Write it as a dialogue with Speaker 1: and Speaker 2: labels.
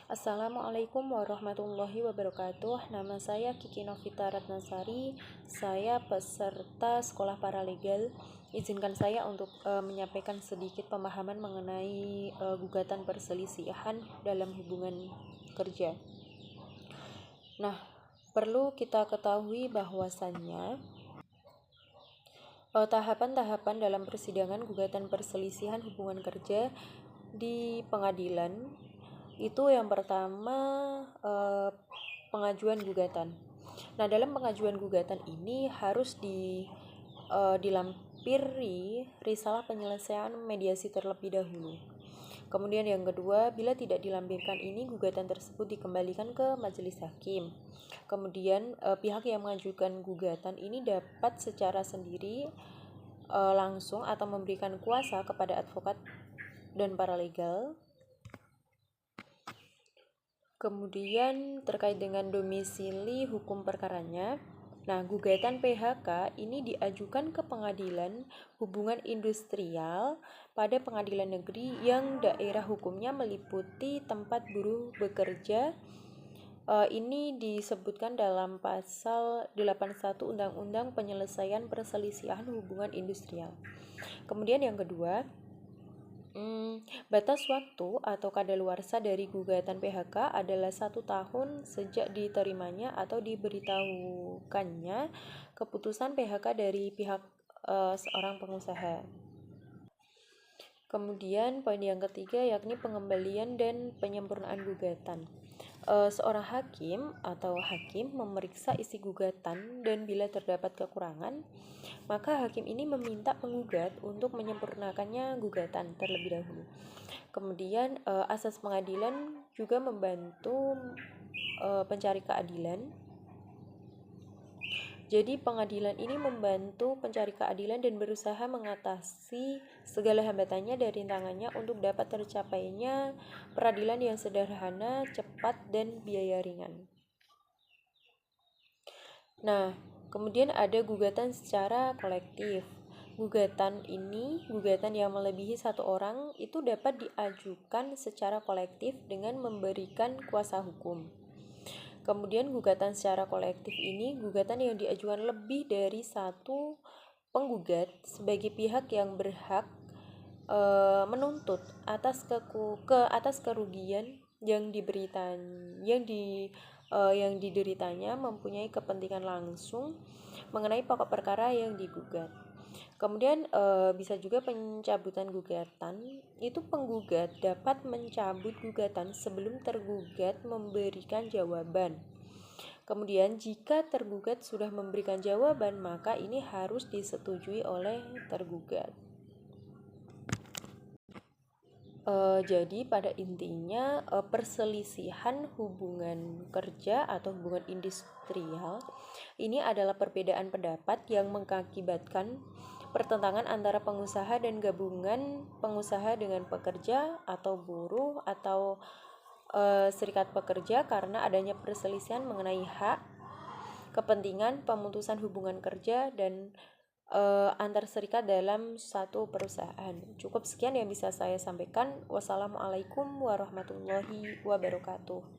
Speaker 1: Assalamualaikum warahmatullahi wabarakatuh. Nama saya Kiki Novita Ratnasari. Saya peserta sekolah paralegal. Izinkan saya untuk menyampaikan sedikit pemahaman mengenai gugatan perselisihan dalam hubungan kerja. Nah, perlu kita ketahui bahwasannya tahapan-tahapan dalam persidangan gugatan perselisihan hubungan kerja di pengadilan itu yang pertama pengajuan gugatan. Nah, dalam pengajuan gugatan ini harus dilampiri risalah penyelesaian mediasi terlebih dahulu. Kemudian yang kedua, bila tidak dilampirkan ini, gugatan tersebut dikembalikan ke majelis hakim. Kemudian pihak yang mengajukan gugatan ini dapat secara sendiri langsung atau memberikan kuasa kepada advokat dan paralegal. Kemudian terkait dengan domisili hukum perkaranya, nah gugatan PHK ini diajukan ke pengadilan hubungan industrial pada pengadilan negeri yang daerah hukumnya meliputi tempat buruh bekerja. Ini disebutkan dalam pasal 81 Undang-Undang Penyelesaian Perselisihan Hubungan Industrial. Kemudian yang kedua, batas waktu atau kadaluarsa dari gugatan PHK adalah 1 tahun sejak diterimanya atau diberitahukannya keputusan PHK dari pihak seorang pengusaha. Kemudian poin yang ketiga yakni pengembalian dan penyempurnaan gugatan. Seorang hakim atau hakim memeriksa isi gugatan dan bila terdapat kekurangan, maka hakim ini meminta penggugat untuk menyempurnakannya gugatan terlebih dahulu. Kemudian asas pengadilan juga membantu pencari keadilan. Jadi pengadilan ini membantu pencari keadilan dan berusaha mengatasi segala hambatannya dan rintangannya untuk dapat tercapainya peradilan yang sederhana, cepat, dan biaya ringan. Nah, kemudian ada gugatan secara kolektif. Gugatan yang melebihi 1 orang itu dapat diajukan secara kolektif dengan memberikan kuasa hukum. Kemudian gugatan secara kolektif ini gugatan yang diajukan lebih dari 1 penggugat sebagai pihak yang berhak menuntut atas kerugian yang dideritanya mempunyai kepentingan langsung mengenai pokok perkara yang digugat. Kemudian bisa juga pencabutan gugatan. Itu penggugat dapat mencabut gugatan sebelum tergugat memberikan jawaban. Kemudian jika tergugat sudah memberikan jawaban, maka ini harus disetujui oleh tergugat. Jadi pada intinya perselisihan hubungan kerja atau hubungan industrial ini adalah perbedaan pendapat yang mengakibatkan pertentangan antara pengusaha dan gabungan pengusaha dengan pekerja atau buruh atau serikat pekerja karena adanya perselisihan mengenai hak, kepentingan, pemutusan hubungan kerja dan antar serikat dalam satu perusahaan. Cukup sekian yang bisa saya sampaikan. Wassalamualaikum warahmatullahi wabarakatuh.